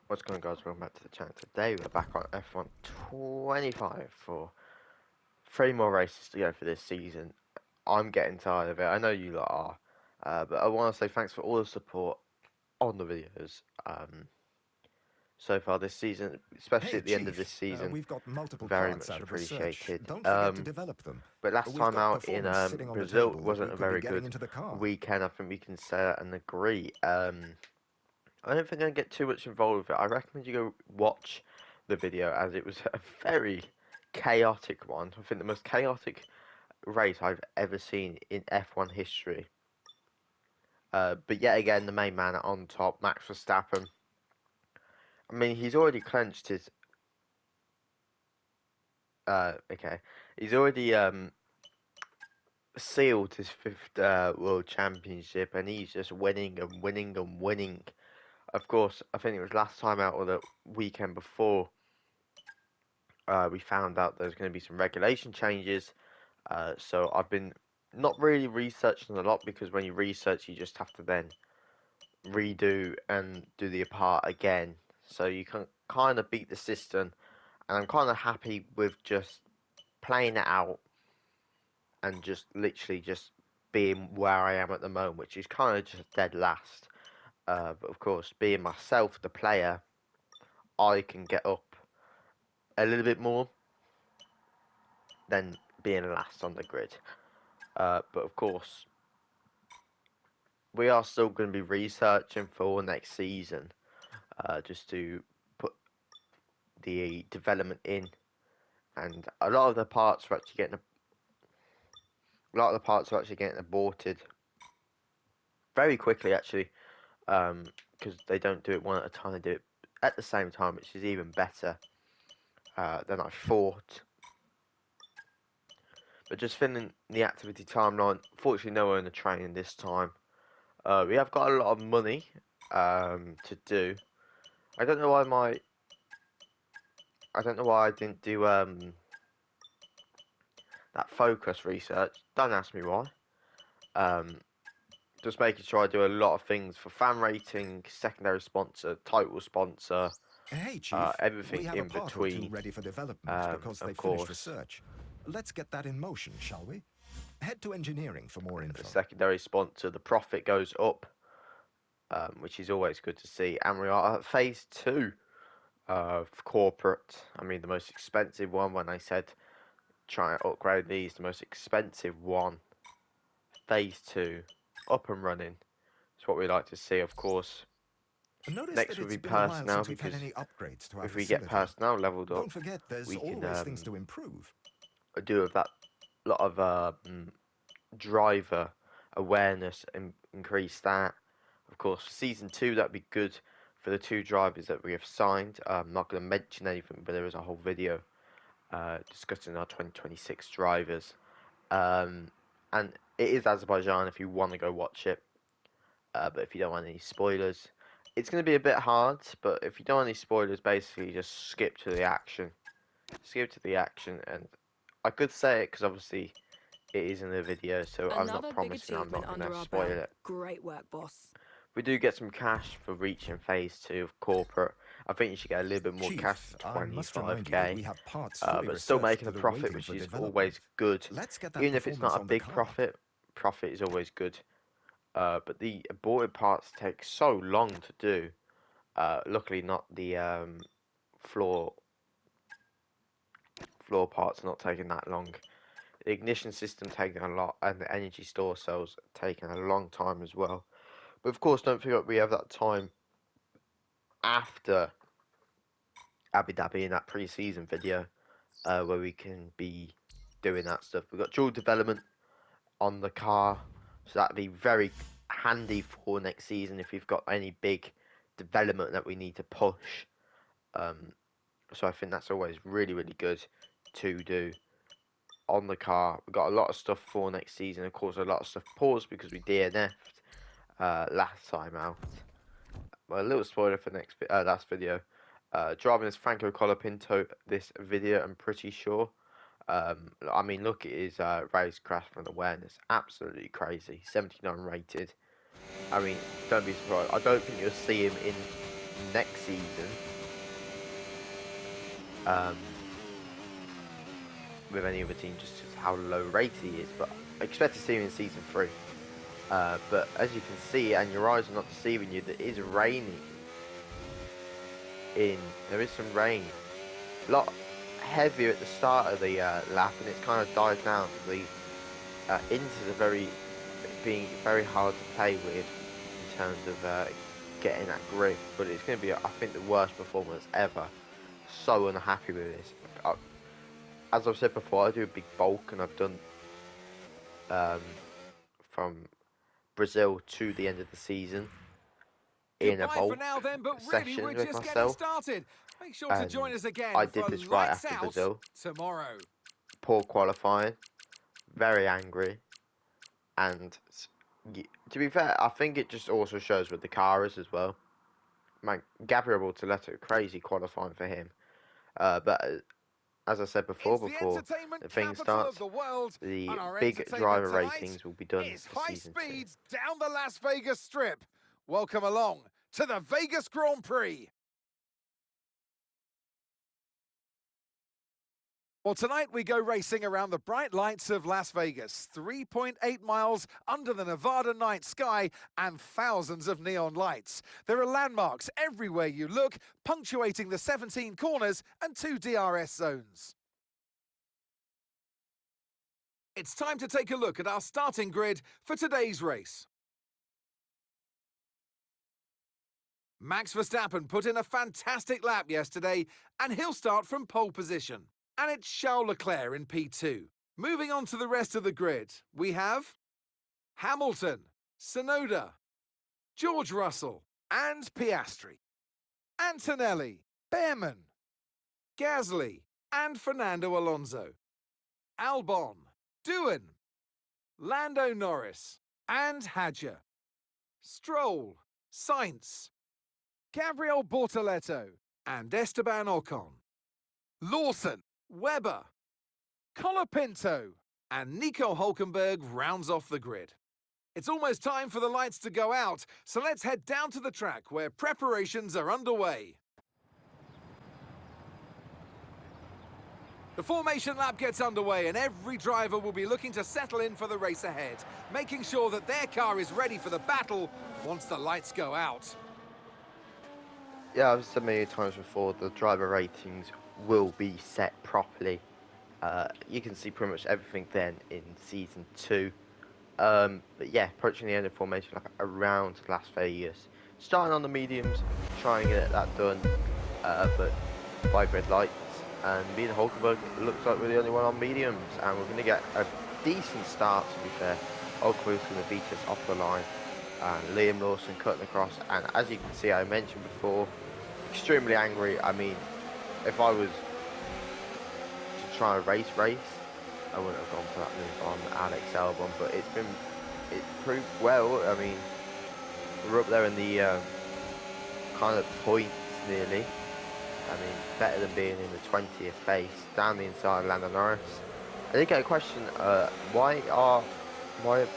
What's going on, guys? Welcome back to the channel. Today we're back on F1 25 for 3 more races to go for this season. I'm getting tired of it. I know you lot are. But I want to say thanks for all the support on the videos so far this season, especially Hey, at the end of this Chief, season. we've got multiple Very parts much out of research. appreciated. Don't forget to develop them. But last We've time got out in performance sitting on the Brazil table that wasn't we a could be very getting good into the car. weekend. I think we can say that and agree. I don't think I'm going to get too much involved with it. I recommend you go watch the video, as it was a very chaotic one. I think the most chaotic race I've ever seen in F1 history. But yet again, the main man on top, Max Verstappen. I mean, he's already clenched his... okay. He's already sealed his 5th World Championship, and he's just winning and winning and winning. Of course, I think it was last time out or the weekend before, we found out there's going to be some regulation changes. So I've been not really researching a lot, because when you research, you just have to then redo and do the part again. So you can kind of beat the system, and I'm kind of happy with just playing it out and just literally just being where I am at the moment, which is kind of just dead last. But of course, being myself, the player, I can get up a little bit more than being last on the grid. But of course, we are still going to be researching for next season, just to put the development in, and a lot of the parts are actually getting aborted very quickly, actually, because they don't do it one at a time; they do it at the same time, which is even better than I thought. But just filling the activity timeline, fortunately, nowhere in the training this time. We have got a lot of money to do. I don't know why I didn't do that focus research. Don't ask me why. Just making sure I do a lot of things for fan rating, secondary sponsor, title sponsor, Hey, Chief, we everything have a in part or two between. ready for development because they Of finished course, research. Let's get that in motion, shall we? Head to engineering for more the info. secondary sponsor, the profit goes up, which is always good to see. And we are at phase 2 of corporate. I mean, the most expensive one. When I said try and upgrade these, the most expensive one, phase 2, up and running. It's what we like to see, of course. Notice Next that would it's be been a while personnel, since we've had because any upgrades to our if we get facility. personnel leveled up, Don't forget, there's we can always things to improve. do with that lot of driver awareness and increase that. Of course, for season 2, that'd be good for the 2 drivers that we have signed. I'm not going to mention anything, but there is a whole video discussing our 2026 drivers. And it is Azerbaijan if you want to go watch it. But if you don't want any spoilers, it's going to be a bit hard. But if you don't want any spoilers, basically just skip to the action. Skip to the action, and I could say it because obviously it is in the video, so I'm not Another big promising I'm achievement not going under to our spoil belt. it. Great work, boss. We do get some cash for reaching phase 2 of corporate. I think you should get a little bit more cash Chief, than I must remind you that 25k, we have parts fully but still researched making a that are profit, waiting which for is development. always good. Let's get that Even if it's performance not a on the big car. profit is always good. But the aborted parts take so long to do. Luckily, not the floor floor parts are not taking that long. The ignition system taking a lot, and the energy store cells taking a long time as well. But of course, don't forget we have that time after Abu Dhabi in that pre-season video, where we can be doing that stuff. We've got dual development on the car, so that'd be very handy for next season if we've got any big development that we need to push. So I think that's always really, really good to do on the car. We've got a lot of stuff for next season. Of course, a lot of stuff paused because we DNF'd last time out. Well, a little spoiler for last video. Driving as Franco Colapinto this video, I'm pretty sure. I mean, look at his racecraft and awareness. Absolutely crazy. 79 rated. I mean, don't be surprised. I don't think you'll see him in next season, um, with any other team, just how low rated he is. But I expect to see him in season 3. But as you can see, and your eyes are not deceiving you, that it is raining. There is some rain. A lot heavier at the start of the lap, and it's kind of died down. The Inters are being very hard to play with in terms of getting that grip. But it's going to be, I think, the worst performance ever. So unhappy with this. As I've said before, I do a big bulk, and I've done from Brazil to the end of the season in a Goodbye for bulk now then, but really session we're with just getting myself, started. Make sure to and join us again I for did this right Lights after Out Brazil. tomorrow. Poor qualifying, very angry, and to be fair, I think it just also shows with the car is as well. Man, Gabriel Bortoleto, crazy qualifying for him, but as I said before, It's the entertainment the thing capital of starts, the world, the and our big entertainment driver tonight ratings will be done is for high season 2. speeds down the Las Vegas Strip. Welcome along to the Vegas Grand Prix. Well, tonight we go racing around the bright lights of Las Vegas, 3.8 miles under the Nevada night sky and thousands of neon lights. There are landmarks everywhere you look, punctuating the 17 corners and 2 DRS zones. It's time to take a look at our starting grid for today's race. Max Verstappen put in a fantastic lap yesterday, and he'll start from pole position. And it's Charles Leclerc in P2. Moving on to the rest of the grid, we have Hamilton, Tsunoda, George Russell, and Piastri, Antonelli, Behrman, Gasly, and Fernando Alonso, Albon, Doohan, Lando Norris, and Hadjar, Stroll, Sainz, Gabriel Bortoleto, and Esteban Ocon, Lawson, Webber, Colapinto, and Nico Hulkenberg rounds off the grid. It's almost time for the lights to go out, so let's head down to the track where preparations are underway. The formation lap gets underway and every driver will be looking to settle in for the race ahead, making sure that their car is ready for the battle once the lights go out. Yeah, I've said many times before, the driver ratings will be set properly. You can see pretty much everything then in season 2. But yeah, approaching the end of formation like around Las Vegas. Starting on the mediums, trying to get that done, but 5 red lights. And me and Hulkenberg looks like we're the only one on mediums, and we're going to get a decent start, to be fair. Hulkenberg's going to beat us off the line, and Liam Lawson cutting across. And as you can see, I mentioned before, extremely angry. I mean, if I was to try a race, I wouldn't have gone for that move on Alex Albon, but it proved well. I mean, we're up there in the kind of points nearly. I mean, better than being in the 20th place, down the inside of Lando Norris. I did get a question, why is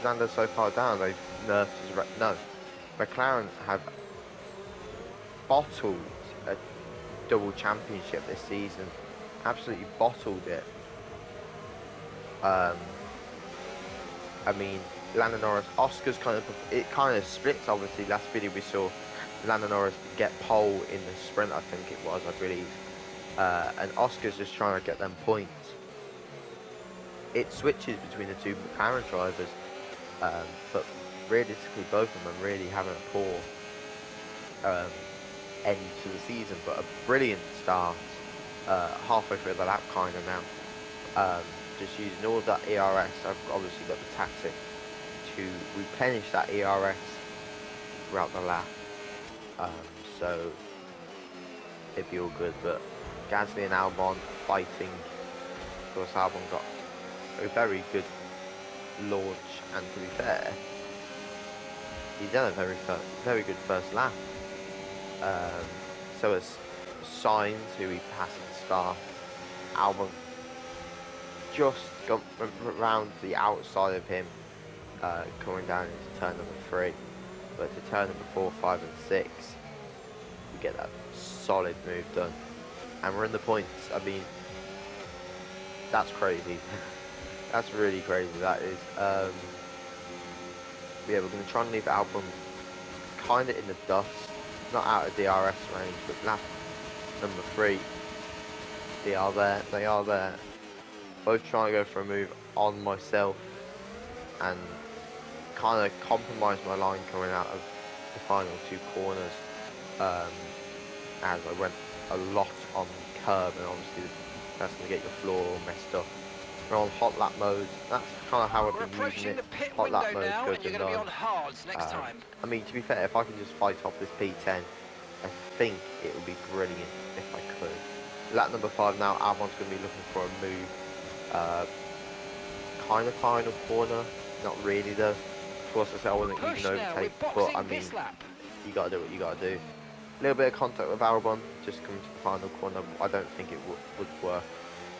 Lando so far down? They've nerfed his no. McLaren have bottled a double championship this season. Absolutely bottled it. I mean, Lando Norris, Oscar's it kind of splits. Obviously, last video we saw Lando Norris get pole in the sprint, I think it was, I believe. And Oscar's just trying to get them points. It switches between the two McLaren drivers, but realistically, both of them are really having a poor end to the season. But a brilliant start, halfway through the lap kind of now. Just using all of that ERS. I've obviously got the tactic to replenish that ERS throughout the lap. So it'd be all good, but Gasly and Albon fighting. Of course, Albon got a very good launch, and to be fair, he's done a very good first lap. So as Sainz, who he passed at the start, Albon just got around the outside of him, coming down into turn number 3, but to turn number 4, 5, and 6, get that solid move done. And we're in the points. I mean, that's crazy. That's really crazy, that is. Yeah, we're going to try and leave Albon kind of in the dust. Not out of DRS range, but lap number 3. They are there. They are there. Both trying to go for a move on myself and kind of compromise my line coming out of the final 2 corners, as I went a lot on the curb, and obviously that's going to get your floor all messed up. We're on hot lap mode. That's kind of how I've been using it. Hot lap mode, good and done. I mean, to be fair, if I can just fight off this P10, I think it would be brilliant if I could. Lap number 5 now. Albon's going to be looking for a move. Kind of final corner, not really though. Of course, I said I wasn't using overtake, but I mean, you gotta do what you gotta do. A little bit of contact with Albon, just coming to the final corner. I don't think it would work.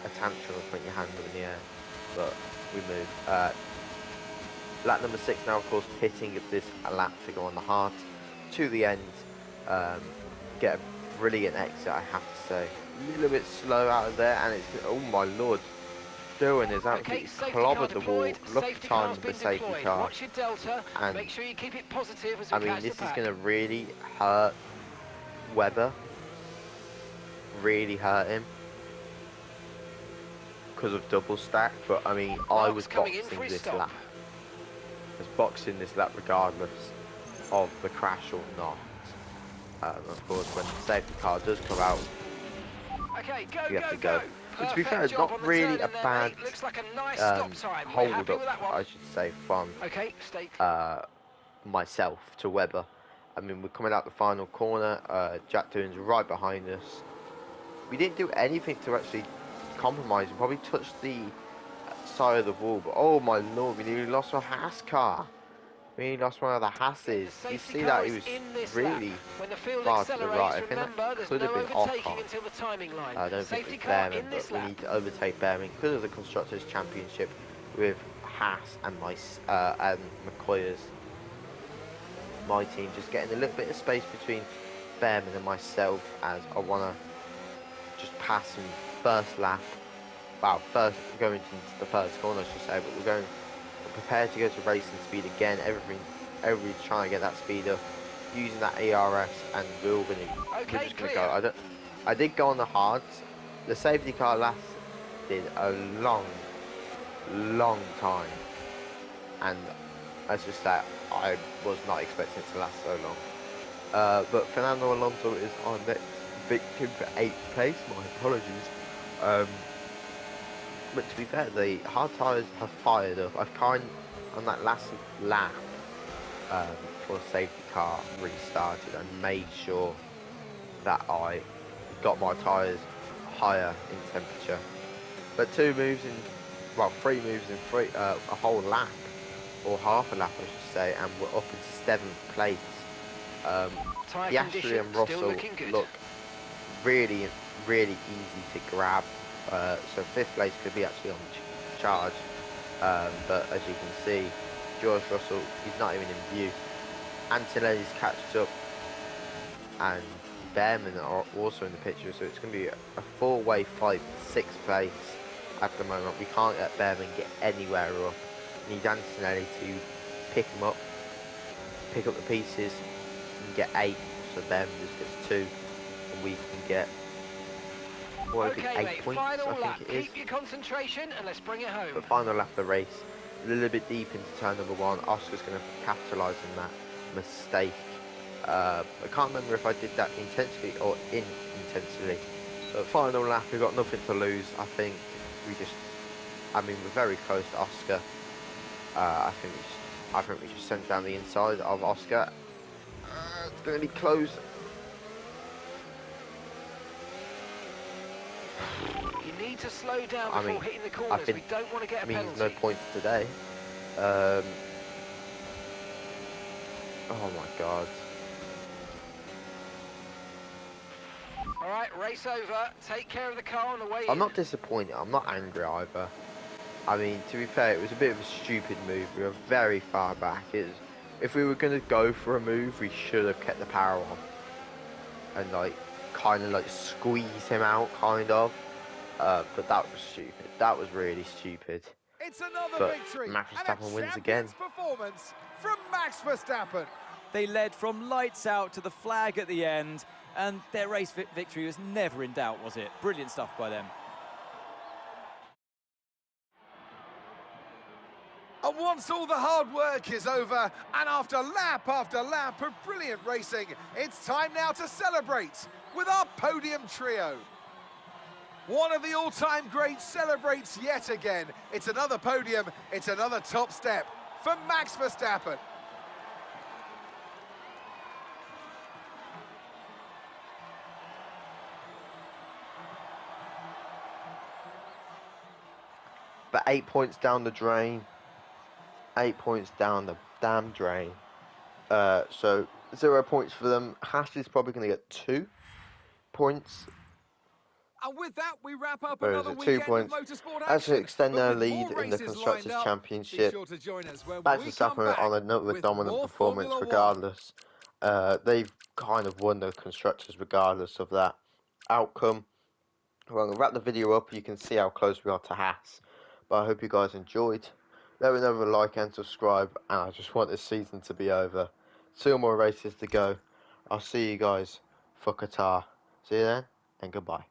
A tantrum of putting your hand up in the air, but we move. Lap number 6 now, of course, pitting at this lap to go on the hard to the end. Get a brilliant exit, I have to say. A little bit slow out of there, and it's, oh my lord. Doing is absolutely clobbered the wall. Lucky time the safety car. And make sure you keep it positive as I mean, this is going to really hurt Webber. Really hurt him because of double stack. But I mean, I was boxing this lap. I was boxing this lap regardless of the crash or not. Of course, when the safety car does come out, you have to go. But to be fair, it's not really a bad hold up, I should say, from myself to Webber. I mean, we're coming out the final corner. Jack Doohan's right behind us. We didn't do anything to actually compromise. We probably touched the side of the wall, but oh my lord, we nearly lost a Haas car. We nearly lost one of the Haas's. You see that he was really far to the right. I think that could have been Ocon. I don't think it's Behrman, but we need to overtake Behrman because of the Constructors' Championship with Haas and McCoyers. My team just getting a little bit of space between Behrman and myself, as I want to just pass him first lap. Wow, first going into the first corner, I should say, but we're prepared to go to racing speed again. Everybody's trying to get that speed up, using that ERS, and we're just going to go. I did go on the hards. The safety car lasted a long time, and let's just say I was not expecting it to last so long. But Fernando Alonso is our next victim for 8th place. My apologies. But to be fair, the hard tyres have fired up. I've on that last lap before the safety car restarted, and made sure that I got my tyres higher in temperature. But 3 moves in a whole lap, or half a lap I should say, and we're up into 7th place. Piastri and Russell look really easy to grab. So 5th place could be actually on charge, but as you can see, George Russell, he's not even in view. Antonelli's catched up, and Behrman are also in the picture, so it's going to be a 4-way fight for 6th place at the moment. We can't let Behrman get anywhere up. We need Antonelli to pick him up, pick up the pieces, and get 8th, so Behrman just gets 2, and we can get 8 points, I think it is. Keep your concentration and let's bring it home. But final lap of the race, a little bit deep into turn number 1. Oscar's going to capitalise on that mistake. I can't remember if I did that intentionally or unintentionally. But final lap, we've got nothing to lose. I think we're very close to Oscar. I think we just sent down the inside of Oscar. It's going to be close. You need to slow down before hitting the corners. We don't want to get a penalty. There's no points today. Oh my god. Alright, race over. Take care of the car on the way in. I'm not disappointed. I'm not angry either. I mean, to be fair, it was a bit of a stupid move. We were very far back. If we were going to go for a move, we should have kept the power on. and like kind of like squeeze him out, kind of. But that was stupid. That was really stupid. It's another But victory Max and Verstappen a wins again. champion's performance from Max Verstappen. They led from lights out to the flag at the end, and their race victory was never in doubt, was it? Brilliant stuff by them. And once all the hard work is over, and after lap of brilliant racing, it's time now to celebrate with our podium trio. One of the all-time greats celebrates yet again. It's another podium, it's another top step for Max Verstappen. But 8 points down the drain. 8 points down the damn drain. So 0 points for them. Haas is probably going to get 2 points. And with that, we wrap up Or is another it 2 weekend of points? motorsport As to action. extend their But with lead more in the races Constructors' lined up, Championship. be sure to join us when Max we come Verstappen back on another with dominant more performance Formula regardless. They've kind of won the Constructors regardless of that outcome. Well, I'm going to wrap the video up. You can see how close we are to Haas. But I hope you guys enjoyed. Let me know with a like and subscribe. And I just want this season to be over. 2 more races to go. I'll see you guys for Qatar. See you then, and goodbye.